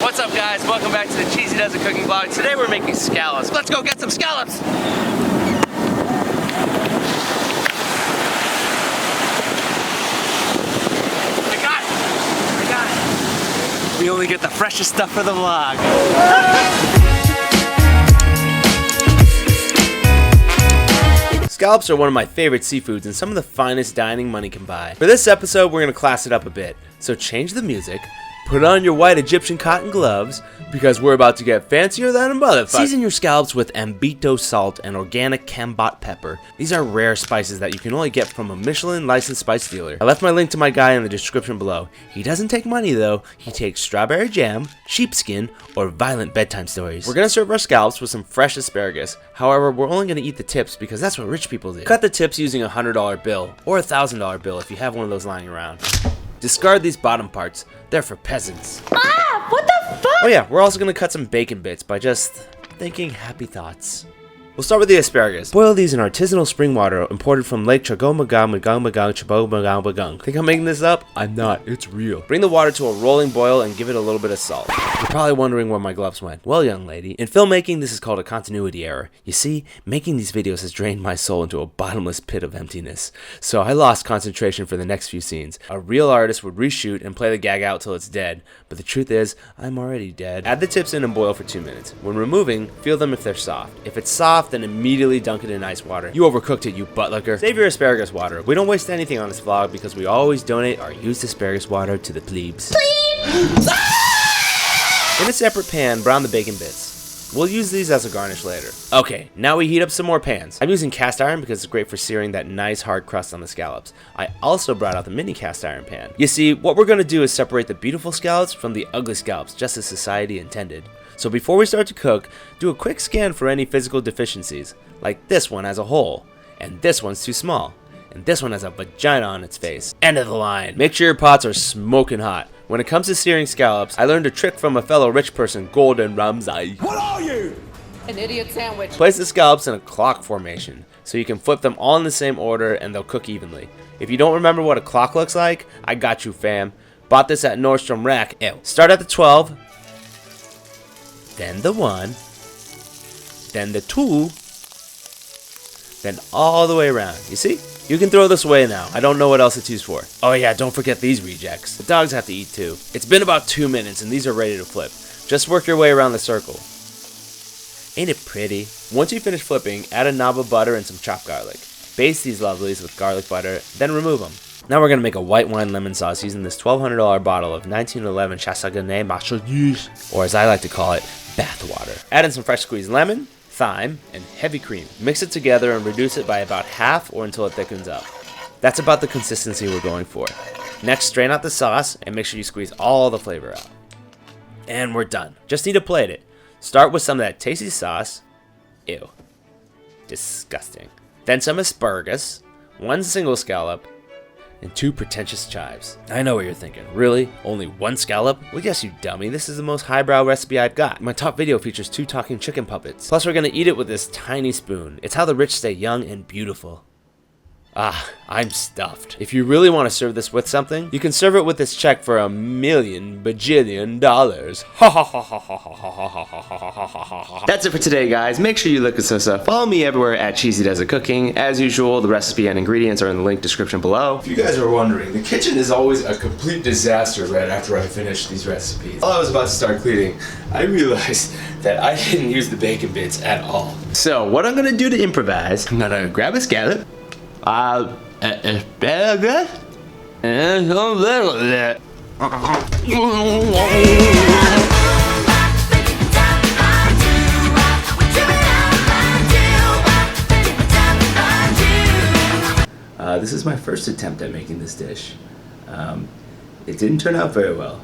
What's up guys, welcome back to the Cheesy Does It Cooking Vlog. Today we're making scallops. Let's go get some scallops! I got it! We only get the freshest stuff for the vlog. Scallops are one of my favorite seafoods and some of the finest dining money can buy. For this episode, we're going to class it up a bit. So change the music, put on your white Egyptian cotton gloves, because we're about to get fancier than a motherfucker. Season your scallops with ambito salt and organic cambot pepper. These are rare spices that you can only get from a Michelin licensed spice dealer. I left my link to my guy in the description below. He doesn't take money though. He takes strawberry jam, sheepskin, or violent bedtime stories. We're gonna serve our scallops with some fresh asparagus. However, we're only gonna eat the tips because that's what rich people do. Cut the tips using a $100 bill or a $1,000 bill if you have one of those lying around. Discard these bottom parts. They're for peasants. Ah, what the fuck? Oh yeah, we're also gonna cut some bacon bits by just thinking happy thoughts. We'll start with the asparagus. Boil these in artisanal spring water imported from Lake Chagomagang. Think I'm making this up? I'm not, it's real. Bring the water to a rolling boil and give it a little bit of salt. You're probably wondering where my gloves went. Well, young lady, in filmmaking this is called a continuity error. You see, making these videos has drained my soul into a bottomless pit of emptiness. So I lost concentration for the next few scenes. A real artist would reshoot and play the gag out till it's dead. But the truth is, I'm already dead. Add the tips in and boil for 2 minutes. When removing, feel them if they're soft. If it's soft, then immediately dunk it in ice water. You overcooked it, you buttlicker. Save your asparagus water. We don't waste anything on this vlog because we always donate our used asparagus water to the plebes. In a separate pan, brown the bacon bits. We'll use these as a garnish later. Okay, now we heat up some more pans. I'm using cast iron because it's great for searing that nice hard crust on the scallops. I also brought out the mini cast iron pan. You see, what we're gonna do is separate the beautiful scallops from the ugly scallops, just as society intended. So before we start to cook, do a quick scan for any physical deficiencies, like this one has a hole, and this one's too small, and this one has a vagina on its face. End of the line. Make sure your pots are smoking hot. When it comes to searing scallops, I learned a trick from a fellow rich person, Gordon Ramsay. What are you? An idiot sandwich. Place the scallops in a clock formation, so you can flip them all in the same order and they'll cook evenly. If you don't remember what a clock looks like, I got you fam. Bought this at Nordstrom Rack. Ew. Start at the 12, then the 1, then the 2, then all the way around. You see? You can throw this away now. I don't know what else it's used for. Oh yeah, don't forget these rejects. The dogs have to eat too. It's been about 2 minutes and these are ready to flip. Just work your way around the circle. Ain't it pretty? Once you finish flipping, add a knob of butter and some chopped garlic. Baste these lovelies with garlic butter, then remove them. Now we're gonna make a white wine lemon sauce using this $1,200 bottle of 1911 Chassagne Marchouilles, or as I like to call it, bath water. Add in some fresh squeezed lemon, thyme, and heavy cream. Mix it together and reduce it by about half or until it thickens up. That's about the consistency we're going for. Next, strain out the sauce and make sure you squeeze all the flavor out. And we're done. Just need to plate it. Start with some of that tasty sauce. Ew. Disgusting. Then some asparagus, 1 single scallop, and 2 pretentious chives. I know what you're thinking. Really? Only 1 scallop? Well, yes, you dummy. This is the most highbrow recipe I've got. My top video features 2 talking chicken puppets. Plus, we're gonna eat it with this tiny spoon. It's how the rich stay young and beautiful. Ah, I'm stuffed. If you really want to serve this with something, you can serve it with this check for $1,000,000 bajillion. Ha ha ha ha ha ha ha ha ha ha ha ha. That's it for today, guys. Make sure you look at us up. Follow me everywhere at Cheesy Does It Cooking. As usual, the recipe and ingredients are in the link description below. If you guys are wondering, the kitchen is always a complete disaster right after I finish these recipes. While I was about to start cleaning, I realized that I didn't use the bacon bits at all. So, what I'm gonna do to improvise, I'm gonna grab a scallop, asparagus, and a little bit. This is my first attempt at making this dish. It didn't turn out very well.